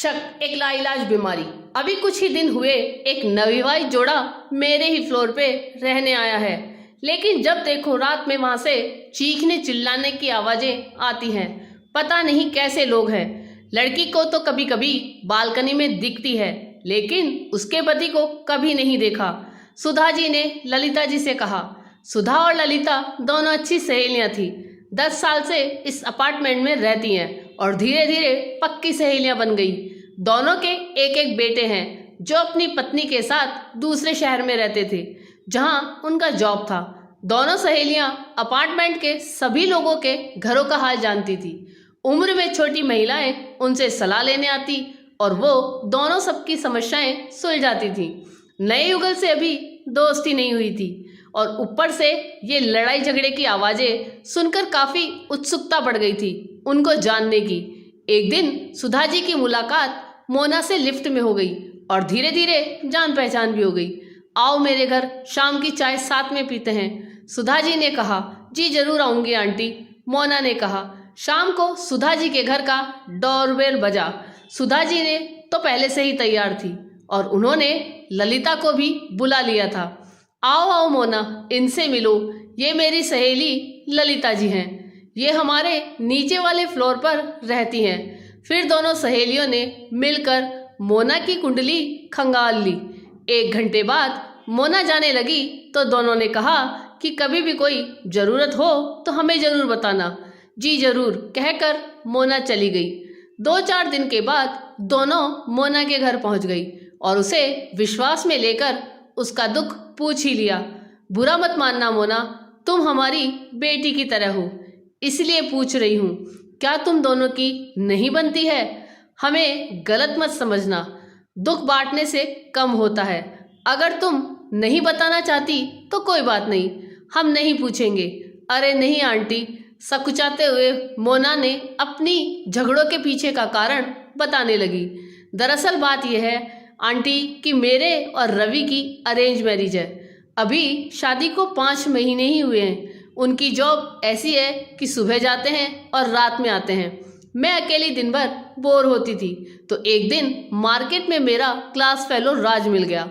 शक एक लाइलाज बीमारी। अभी कुछ ही दिन हुए एक नवविवाहित जोड़ा मेरे ही फ्लोर पे रहने आया है, लेकिन जब देखो रात में वहां से चीखने चिल्लाने की आवाजें आती हैं। पता नहीं कैसे लोग हैं। लड़की को तो कभी कभी बालकनी में दिखती है, लेकिन उसके पति को कभी नहीं देखा। सुधा जी ने ललिता जी से कहा। सुधा और ललिता दोनों अच्छी सहेलियां थी। 10 साल से इस अपार्टमेंट में रहती हैं और धीरे धीरे पक्की सहेलियां बन गई। दोनों के एक एक बेटे हैं जो अपनी पत्नी के साथ दूसरे शहर में रहते थे जहां उनका जॉब था। दोनों सहेलियां अपार्टमेंट के सभी लोगों के घरों का हाल जानती थी। उम्र में छोटी महिलाएं उनसे सलाह लेने आती और वो दोनों सबकी समस्याएं सुलझाती थी। नए युगल से अभी दोस्ती नहीं हुई थी और ऊपर से ये लड़ाई झगड़े की आवाजें सुनकर काफी उत्सुकता बढ़ गई थी उनको जानने की। एक दिन सुधा जी की मुलाकात मोना से लिफ्ट में हो गई और धीरे धीरे जान पहचान भी हो गई। आओ मेरे घर शाम की चाय साथ में पीते हैं, सुधा जी ने कहा। जी जरूर आऊंगी आंटी, मोना ने कहा। शाम को सुधा जी के घर का डोरबेल बजा। सुधा जी ने तो पहले से ही तैयार थी और उन्होंने ललिता को भी बुला लिया था। आओ आओ मोना, इनसे मिलो, ये मेरी सहेली ललिता जी हैं। ये हमारे नीचे वाले फ्लोर पर रहती हैं। फिर दोनों सहेलियों ने मिलकर मोना की कुंडली खंगाल ली। 1 घंटे बाद मोना जाने लगी तो दोनों ने कहा कि कभी भी कोई ज़रूरत हो तो हमें ज़रूर बताना। जी ज़रूर कहकर मोना चली गई। 2-4 दिन के बाद दोनों मोना के घर पहुंच गई और उसे विश्वास में लेकर उसका दुख पूछ ही लिया। बुरा मत मानना मोना, तुम हमारी बेटी की तरह हो, इसलिए पूछ रही हूँ। क्या तुम दोनों की नहीं बनती है? हमें गलत मत समझना, दुख बांटने से कम होता है। अगर तुम नहीं बताना चाहती तो कोई बात नहीं, हम नहीं पूछेंगे। अरे नहीं आंटी, सकुचाते हुए मोना ने अपनी झगड़ों के पीछे का कारण बताने लगी। दरअसल बात यह है आंटी कि मेरे और रवि की अरेंज मैरिज है। अभी शादी को 5 महीने ही हुए हैं। उनकी जॉब ऐसी है कि सुबह जाते हैं और रात में आते हैं। मैं अकेली दिन भर बोर होती थी तो एक दिन मार्केट में मेरा क्लास फेलो राज मिल गया।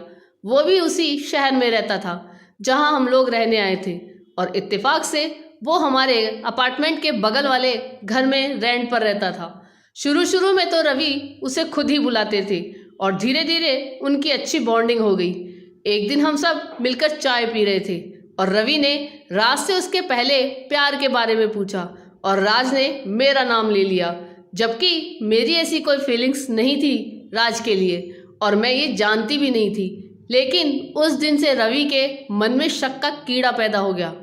वो भी उसी शहर में रहता था जहां हम लोग रहने आए थे और इत्तेफाक से वो हमारे अपार्टमेंट के बगल वाले घर में रेंट पर रहता था। शुरू में तो रवि उसे खुद ही बुलाते थे और धीरे धीरे उनकी अच्छी बॉन्डिंग हो गई। एक दिन हम सब मिलकर चाय पी रहे थे और रवि ने राज से उसके पहले प्यार के बारे में पूछा और राज ने मेरा नाम ले लिया, जबकि मेरी ऐसी कोई फीलिंग्स नहीं थी राज के लिए और मैं ये जानती भी नहीं थी। लेकिन उस दिन से रवि के मन में शक का कीड़ा पैदा हो गया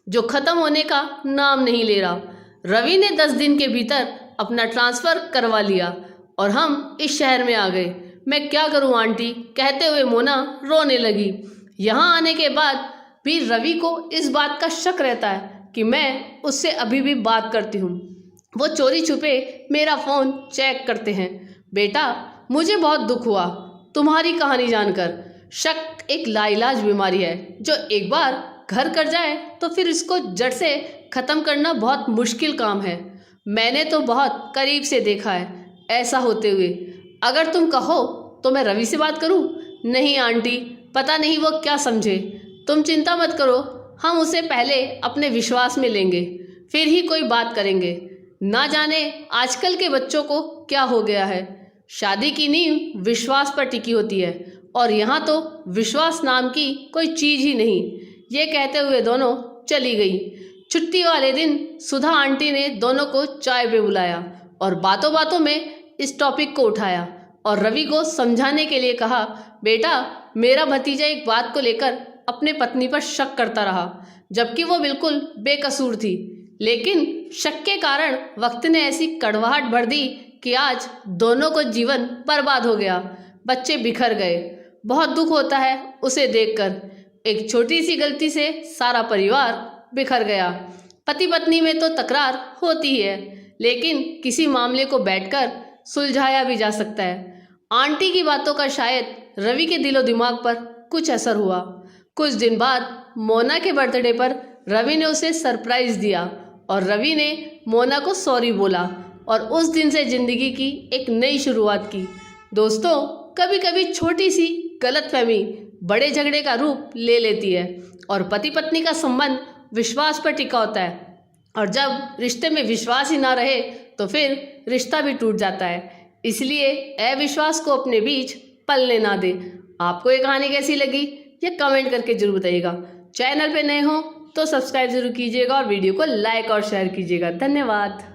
जो ख़त्म होने का नाम नहीं ले रहा। रवि ने 10 दिन के भीतर अपना ट्रांसफ़र करवा लिया और हम इस शहर में आ गए। मैं क्या करूं आंटी, कहते हुए मोना रोने लगी। यहाँ आने के बाद भी रवि को इस बात का शक रहता है कि मैं उससे अभी भी बात करती हूँ। वो चोरी छुपे मेरा फ़ोन चेक करते हैं। बेटा मुझे बहुत दुख हुआ तुम्हारी कहानी जानकर। शक एक लाइलाज बीमारी है जो एक बार घर कर जाए तो फिर इसको जड़ से ख़त्म करना बहुत मुश्किल काम है। मैंने तो बहुत करीब से देखा है ऐसा होते हुए। अगर तुम कहो तो मैं रवि से बात करूं? नहीं आंटी, पता नहीं वो क्या समझे। तुम चिंता मत करो, हम उसे पहले अपने विश्वास में लेंगे फिर ही कोई बात करेंगे। ना जाने आजकल के बच्चों को क्या हो गया है। शादी की नींव विश्वास पर टिकी होती है और यहाँ तो विश्वास नाम की कोई चीज़ ही नहीं। ये कहते हुए दोनों चली गई। छुट्टी वाले दिन सुधा आंटी ने दोनों को चाय पे बुलाया और बातों बातों में इस टॉपिक को उठाया और रवि को समझाने के लिए कहा, बेटा मेरा भतीजा एक बात को लेकर अपने पत्नी पर शक करता रहा जबकि वो बिल्कुल बेकसूर थी, लेकिन शक के कारण वक्त ने ऐसी कड़वाहट भर दी कि आज दोनों को जीवन बर्बाद हो गया। बच्चे बिखर गए। बहुत दुख होता है उसे देखकर। एक छोटी सी गलती से सारा परिवार बिखर गया। पति पत्नी में तो तकरार होती ही है, लेकिन किसी मामले को बैठकर सुलझाया भी जा सकता है। आंटी की बातों का शायद रवि के दिलो दिमाग पर कुछ असर हुआ। कुछ दिन बाद मोना के बर्थडे पर रवि ने उसे सरप्राइज दिया और रवि ने मोना को सॉरी बोला और उस दिन से जिंदगी की एक नई शुरुआत की। दोस्तों, कभी कभी छोटी सी गलतफहमी बड़े झगड़े का रूप ले लेती है और पति पत्नी का संबंध विश्वास पर टिका होता है। और जब रिश्ते में विश्वास ही ना रहे तो फिर रिश्ता भी टूट जाता है। इसलिए अविश्वास को अपने बीच पलने ना दे। आपको ये कहानी कैसी लगी ये कमेंट करके जरूर बताइएगा। चैनल पे नए हो तो सब्सक्राइब जरूर कीजिएगा और वीडियो को लाइक और शेयर कीजिएगा। धन्यवाद।